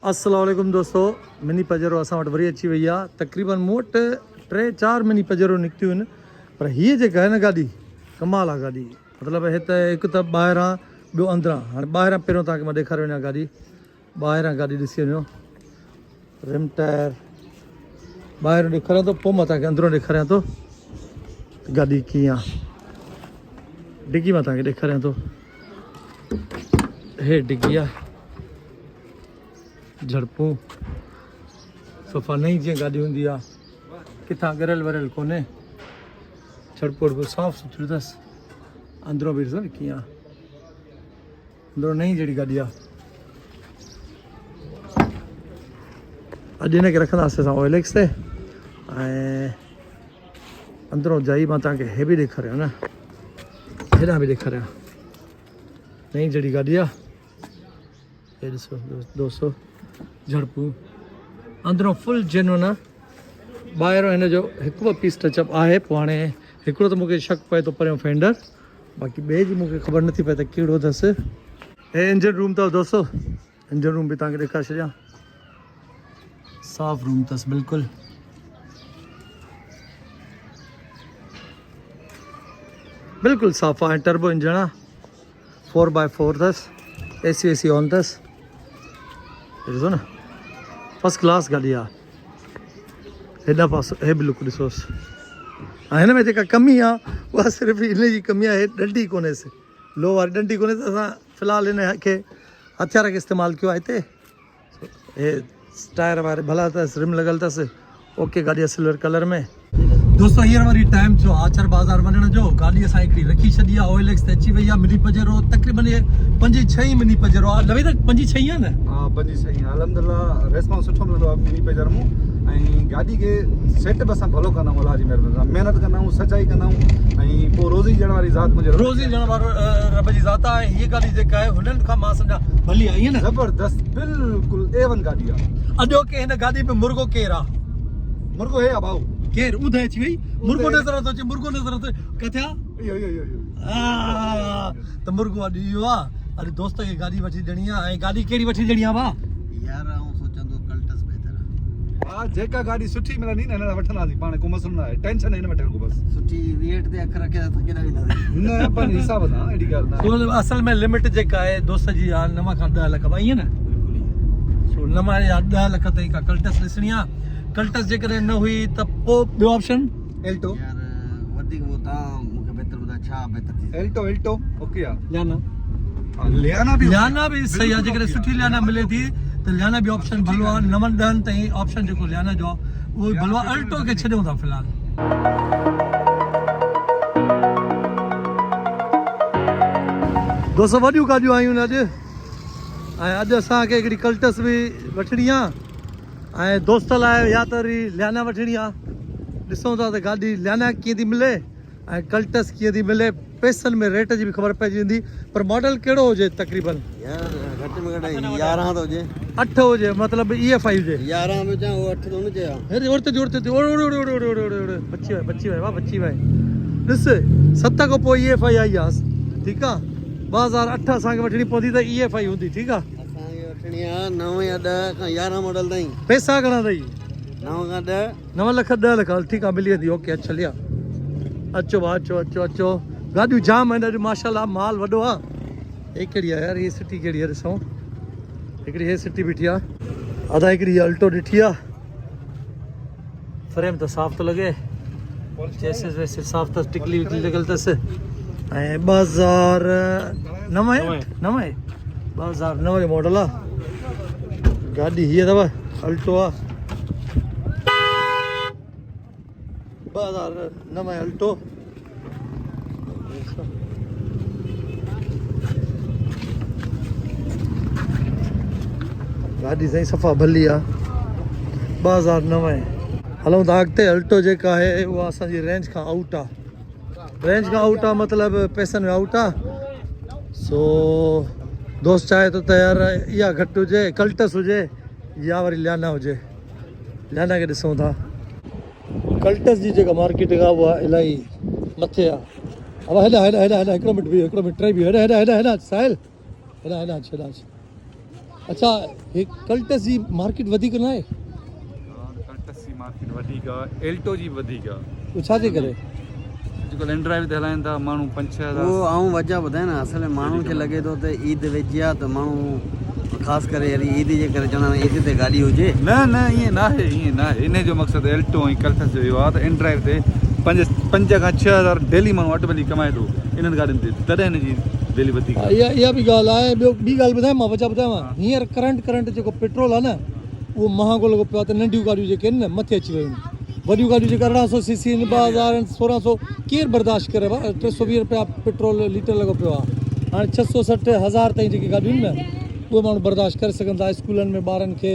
अस्सलाम वालेकुम दोस्तों, मिनी पजेरो असां वटि वरी अची वई आहे। तक़रीबन मूं वटि 3-4 मिनी पजेरो निकितियूं आहिनि, पर हीअ जेका आहे न गाॾी कमाल आहे गाॾी। मतिलबु हिकु त ॿाहिरां ॿियो अंदरां। हाणे ॿाहिरां पहिरियों तव्हांखे मां ॾेखारे वञा गाॾी, ॿाहिरां गाॾी ॾिसी वञो, रिम टायर ॿाहिरां ॾेखारियां थो, पोइ मां तव्हांखे अंदरों ॾेखारियां थो गाॾी कीअं आहे। डिगी मां तव्हांखे ॾेखारियां थो, हे डिगी आहे, झड़पूं सफ़ा नई जीअं गाॾी हूंदी आहे, किथां ॻरियल वरियल कोन्हे, झड़पू वड़पू साफ़ु सुथिरियूं अथसि। अंदरों बि ॾिसो न कीअं आहे, अंदरों नई जहिड़ी गाॾी आहे। अॼु हिनखे रखंदासीं असां OLX ते, ऐं अंदरों जाई मां तव्हांखे हे बि ॾेखारियां न, हेॾां बि ॾेखारियां, नई जहिड़ी गाॾी आहे। हे ॾिसो दोस्तो, झड़पूं अंदरों फुल जेन्युइन आहे। ॿाहिरों हिन जो हिकु ॿ पीस टचअप आहे, पोइ हाणे हिकिड़ो त मूंखे शक पए थो परियों फेंडर, बाक़ी ॿिए जी मूंखे ख़बर नथी पए त कहिड़ो अथसि। हे इंजन रूम अथव दोस्तो, इंजन रूम बि तव्हांखे ॾेखारे छॾियां, साफ़ रूम अथसि बिल्कुलु। बिल्कुलु साफ़ आहे, टर्बो इंजन आहे, 4x4 अथसि, AC ऑन अथसि, ॾिसो न फस्ट क्लास गाॾी आहे। हेॾा पासो हे बि लुक ॾिसोसि। ऐं हिन में जेका कमी आहे उहा सिर्फ़ु इन जी कमी आहे, हे डंडी कोन्हेसि, लो वारी डंडी कोन्हे, त असां फ़िलहालु हिन खे हथियार खे इस्तेमालु कयो आहे हिते। हे टायर वायर भला अथसि, रिम लॻल अथसि, ओके गाॾी आहे सिल्वर कलर में। दोस्तो हींअर वरी टाइम थियो आचर बाज़ार वञण जो, गाॾी असां हिकिड़ी रखी छॾी आहे, OLX ते अची वई आहे मिनी पजेरो। तक़रीबन इहे 5-6 मिनी पजेरो आहे, लवी त 5-6 आहे न? हाँ 5-6 आहे, अलहमदिल्ला रेस्पॉन्स सुठो मिलंदो आहे मिनी पजेरो में। ऐं गाॾी खे सेट बि असां भलो कंदा आहियूं, अलाह जी महिरबानी सां महिनत कंदा आहियूं, सचाई कंदा आहियूं, ऐं पोइ रोज़ी ॾियण वारी ज़ात मुंहिंजे रोज़ी ॾियण वारो रब जी ज़ात आहे। हीअ गाॾी जेका आहे हुननि खां मां सम्झा भली आहे, ईअं न? ज़बरदस्त बिल्कुलु A1 गाॾी आहे। अॼो के हिन गाॾी में मुर्गो केरु आहे? मुर्गो हे आहे भाऊ, केरु ॿुधाए अची वई? मुर्गो नज़र थो अचे, मुर्गो नज़र थो किथे आहे? इहो त मुर्गो अॼु इहो आहे। अरे दोस्त खे गाॾी वठी ॾियणी आहे, ऐं गाॾी कहिड़ी वठी ॾियणी आहे भाउ? यार आऊं सोचंदो कल्टस बहितर हा, जेका गाॾी सुठी मिलंदी न हिन लाइ वठंदासीं पाण, को मसलो न आहे, टेंशन हिन में वठण को बसि। सुठी वेट ते अख रखे त थके न वेंदा न पंहिंजे हिसाब सां अहिड़ी ॻाल्हि न आहे। असल में लिमिट जेका आहे दोस्त जी आहे 9 खां 10 लख, ईअं न? सो 9 या 10 लख ताईं का कल्टस ॾिसणी आहे। कल्टस जेकॾहिं न हुई त पोइ ॿियो ऑप्शन एल्टो, यार वधीक वो ता मूंखे बहितर ॿुधाए छा बहितर थी एल्टो ओके आहे। लियाना लियाना भी सही आहे, जेकॾहिं सुठी लियाना मिले थी त लियाना बि ऑप्शन भलो आहे। 9-10 ताईं ऑप्शन जेको लियाना जो आहे उहो भलो आहे। अल्टो खे छॾियूं था फ़िलहालु। दोस्तो वॾियूं गाॾियूं आयूं आहिनि अॼु, ऐं अॼु असांखे हिकिड़ी कल्टस बि वठणी आहे, ऐं दोस्त लाइ या त वरी लियाना वठणी आहे। ॾिसूं था त गाॾी लियाना कीअं थी मिले ऐं कल्टस कीअं थी मिले, पैसनि में रेट जी बि ख़बर पइजी वेंदी। पर मॉडल कहिड़ो हुजे? तक़रीबन यार घटि में घटि 11 तो हुजे, 8 हुजे, मतिलबु EFI हुजे। 11 में चाहे वो 8 तो न चया। अरे उड़ते बची वई वाह, बची वई। ॾिस 7 खां पोइ EFI आई आहे, ठीकु आहे। 2008 असांखे वठणी पवंदी त EFI हूंदी, ठीकु आहे। असांखे वठणी आहे 9 या 10 खां 11 मॉडल ताईं। पैसा घणा अथई? 9 खां 10 9 लख 10 लख, हल ठीकु आहे, मिली वेंदी। ओके, अच्छा लिया, अचो भाउ, अचो। गाॾियूं जाम आहिनि अॼु माशाल्लाह, माल वॾो आहे। हे कहिड़ी आहे यार, हीअ सिटी कहिड़ी आहे? ॾिसूं, हिकिड़ी हे सिटी बीठी आहे, अदा हिकिड़ी अल्टो ॾिठी आहे। फ्रेम त साफ़ थो लॻे, चेसिस वेसिस साफ़ अथसि, टिकली विकली लॻल अथसि। ऐं 2009 आहे, 2009 जो मॉडल आहे गाॾी। हीअ अथव अल्टो आहे, 2009 अल्टो। गाॾी साईं सफ़ा भली आहे, 2009। हलूं था अॻिते। अल्टो जेका आहे उहा असांजी रेंज खां आउट आहे, मतिलबु पैसनि में आउट आहे। सो दोस्त चाहे थो त यार इहा घटि हुजे, कल्टस हुजे, या वरी लियाना हुजे। लियाना खे ॾिसूं था। कल्टस जी जेका मार्केट आहे उहा इलाही मथे आहे। अब हेॾा हिकिड़ो मिंट ट्राई बि हेॾा साहिल, हेॾा अच्छा हे कल्टस जी मार्केट वधीक न आहे कल्टस जी मार्केट वधीक आहे एल्टो जी वधीक आहे उहो छा जे करे जेको लैंड ड्राइव ते हलाइनि था माण्हू 5-6 वो आऊं वजह ॿुधाए न असल में माण्हुनि खे लॻे थो त ईद वेझी आहे त माण्हू ख़ासि करे यानी ईद जे करे चवंदा आहिनि ईद ते गाॾी हुजे न न ईअं न आहे ईअं न आहे इन जो मक़सदु एल्टो ऐं कल्टस जो इहो आहे त इन ड्राइव ते 5 खां 6 हज़ार डेली माण्हू ऑटोमेटिक कमाए थो इन्हनि गाॾियुनि ते तॾहिं हिन जी डेली वधीक हा, इहा बि ॻाल्हि आहे ॿियो ॿी ॻाल्हि ॿुधायां मां वजह ॿुधायां हींअर करंट जेको पेट्रोल आहे न उहो महांगो लॻो पियो आहे त नंढियूं गाॾियूं जेके आहिनि न मथे अची वियूं आहिनि वॾियूं गाॾियूं जेके 1800 सीसी आहिनि 2000 1600 केरु बर्दाश्त करे 320 रुपया पेट्रोल लीटर लॻो पियो आहे हाणे 660 1000 ताईं जेके गाॾियूं आहिनि न उहे माण्हू बर्दाश्त करे सघनि था स्कूलनि में ॿारनि खे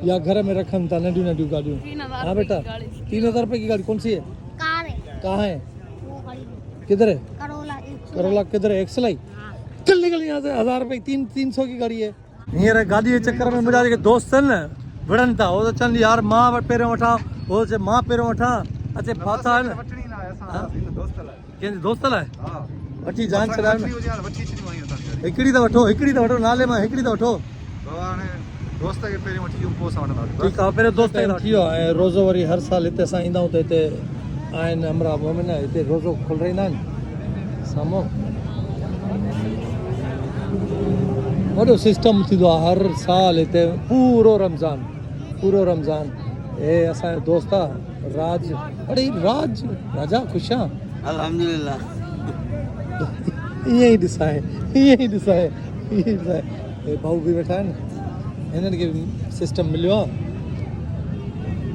या घर में रखनि था नंढियूं गाॾियूं हाँ बेटा 3000 रुपए की गाड़ी कौन सी है कहाँ है किधर है करोला किधर है एक्सलाई चल निकल यहाँ से 1000 रुपए 300 की गाड़ी है हींअर गाॾी जे चक्कर में मुंहिंजा जेके दोस्त आहिनि न विढ़नि था उहो त चवनि यार मां वटि पहिरियों वठां उहो चए मां पहिरियों वठां अचे फाथा आहिनि वठणी न आहे असां दोस्त लाइ कंहिंजे दोस्त लाइ हा वठी जान छॾायो न हुजे हाणे वठी छॾियूं आहियूं असां हिकिड़ी त वठो नाले मां हिकिड़ी त वठो हाणे दोस्त खे पहिरियों वठी ॾियूं पोइ असां वठंदासीं ठीकु आहे पहिरियों दोस्त थी वियो ऐं रोज़ो वरी हर साल हिते असां ईंदा आहियूं त हिते आहिनि अमरा मोमिन हिते रोज़ो खोलाईंदा आहिनि साम्हूं वॾो सिस्टम थींदो आहे हर साल हिते पूरो रमज़ान हे असांजो दोस्त आहे राज अड़े राजा ख़ुशि आहे अल्हम्दुलिल्लाह ईअं ई ॾिसाए हे भाऊ बि वेठा आहिनि हिननि खे सिस्टम मिलियो आहे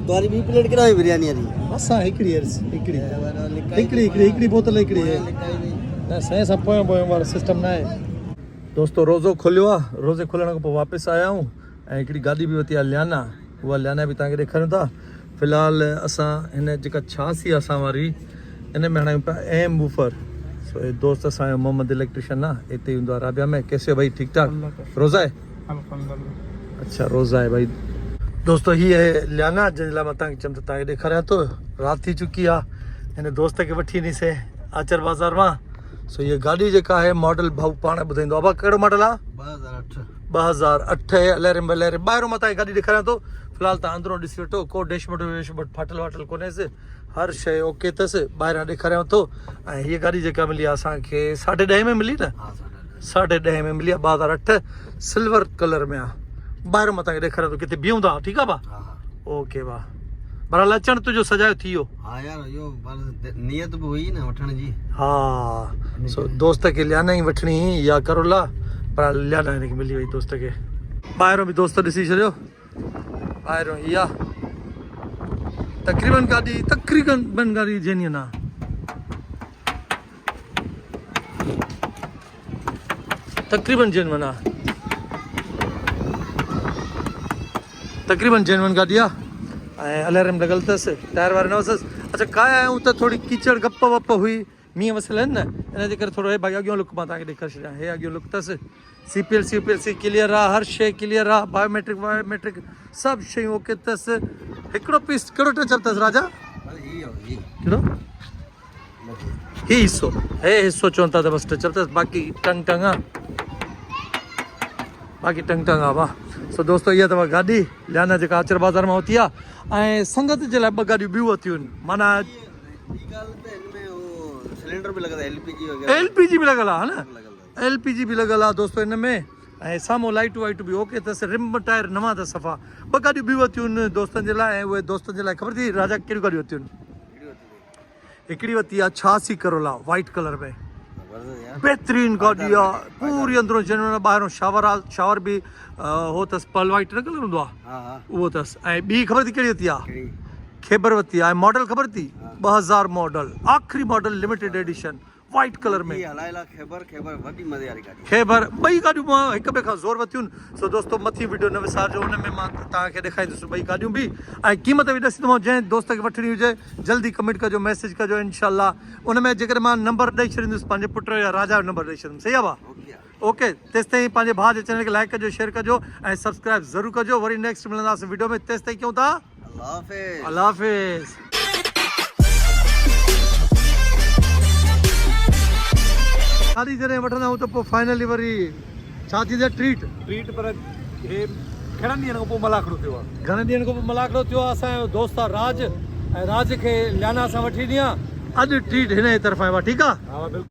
तुम्हारी भी प्लेट किराए बिरयानी वाली असां हिकिड़ी बोतल हिकिड़ी न साईं सां पोयों वारो सिस्टम न आहे दोस्तो रोज़ो खुलियो आहे रोज़े खुलण खां पोइ वापसि आया आहियूं ऐं हिकिड़ी गाॾी बि वरिती आहे लियाना उहा लियाना बि तव्हांखे ॾेखारियूं था फ़िलहाल असां हिन जेका छासी आहे असां वारी हिन में हणायूं पिया एम बूफर सो हे दोस्त असांजो मोहम्मद इलेक्ट्रिशियन आहे हिते ई हूंदो आहे राबिया में कैसे हो भाई ठीक ठाक रोज़ा आहे अच्छा रोज़ा आहे भाई दोस्तो हीअ आहे लियाना जंहिंजे लाइ मां तव्हांखे चयमि त तव्हांखे ॾेखारियां थो राति थी चुकी आहे हिन दोस्त खे वठी ईंदीसीं आचर बाज़ार मां सो हीअ गाॾी जेका आहे मॉडल भाऊ पाण ॿुधाईंदो आहे भाउ कहिड़ो मॉडल आहे 2008 अलैरम ॿाहिरों मां तव्हांखे गाॾी ॾेखारियां थो फ़िलहाल तव्हां अंदरो ॾिसी वठो को डैशबोर्ड फाटल वाटल कोन्हेसि हर शइ ओके अथसि ॿाहिरां ॾेखारियां थो ऐं हीअ गाॾी जेका मिली आहे असांखे 10.5 में मिली न 10.5 में मिली आहे 2008 सिल्वर कलर में आहे ॿाहिरों मां तव्हांखे ॾेखारियां थो किथे बीहूं था ठीकु आहे भाउ ओके वाह बरहाल अचणु तुंहिंजो सजायो थी वियो हाँ यार यो नियत भी हुई ना वठण जी हा सो दोस्त खे लियाना ई वठणी हुई या करोला पर लियाना हिनखे मिली वई दोस्त खे ॿाहिरों बि दोस्त ॾिसी छॾियो ॿाहिरों इहा तक़रीबन गाॾी जेन्युइन आहे तक़रीबन जेन्युइन गाॾी आहे ऐं अलैरम लॻल अथसि टायर वायर न वससि अच्छा काया आहियूं त थोरी कीचड़ गप वप हुई मींहं वसियल आहिनि न इन जे करे थोरो हे भाई अॻियों लुक मां तव्हांखे ॾेखारे छॾियां हे अॻियों लुक अथसि CPLC क्लियर आहे हर शइ क्लियर आहे बायोमेट्रिक सभु शयूं ओके अथसि हिकिड़ो पीस कहिड़ो टचर अथसि राजा कहिड़ो ही हिसो चवनि था त बसि टचर अथसि बाक़ी टंग आहे वाह सो दोस्तो इहा अथव गाॾी लियाना जेका आचर बाज़ार मां वरिती आहे ऐं संगत जे लाइ 2 गाॾियूं ॿियूं वरितियूं आहिनि माना सिलेंडर भी लगा था LPG बि लॻल आहे न LPG बि लॻल आहे दोस्तो हिन में ऐं साम्हूं लाइटूं वाइटूं बि ओके अथसि रिम टायर नवां अथसि सफ़ा 2 गाॾियूं ॿियूं वरितियूं आहिनि दोस्तनि जे लाइ ऐं उहे दोस्तनि जे लाइ ख़बर थी राजा कहिड़ियूं गाॾियूं वरितियूं आहिनि हिकिड़ी वरिती आहे 86 करोला वाइट कलर में बेहतरीन गाॾी आहे पूरी अंदरों जेन्युइन ॿाहिरों शावर बि हो अथसि पर्ल वाइट न कलर हूंदो आहे उहो अथसि ऐं ॿी ख़बर थी कहिड़ी वरिती आहे खेबर वरिती आहे मॉडल ख़बर थी 2000 मॉडल आख़िरी model limited edition white colour में खेबर 2 गाॾियूं मां हिक ॿिए खां ज़ोर वरितियूं आहिनि सो दोस्तो मथी वीडियो न विसारजो हुन में मां तव्हांखे ॾेखारींदुसि 2 गाॾियूं बि ऐं क़ीमत बि ॾिसंदोमांव जंहिं दोस्त खे वठणी हुजे जल्दी कमेंट कजो मैसेज कजो इनशाअल्लाह उन में जेकर मां नंबर ॾेई छॾींदुसि पंहिंजे पुट या राजा जो नंबर ॾेई छॾींदुमि सही आहे भाउ ओके तेसि ताईं पंहिंजे भाउ जे चैनल खे लाइक कजो शेयर कजो ऐं सब्सक्राइब ज़रूरु कजो वरी नेक्स्ट मिलंदासीं वीडियो में तेसि ताईं कयूं था अल्लाह हाफ़िज़ गाॾी जॾहिं वठंदा आहियूं त पोइ फाइनली वरी छा थींदी आहे ट्रीट पर हे घणनि ॾींहंनि खां पोइ मलाखड़ो थियो आहे। घणे ॾींहंनि खां पोइ मलाखड़ो थियो आहे। असांजो दोस्त आहे राज, ऐं राज खे लियाना सां वठी ॾियां अॼु ट्रीट हिन जी तरफ़ां आहे। ठीकु आहे। हा बिल्कुलु।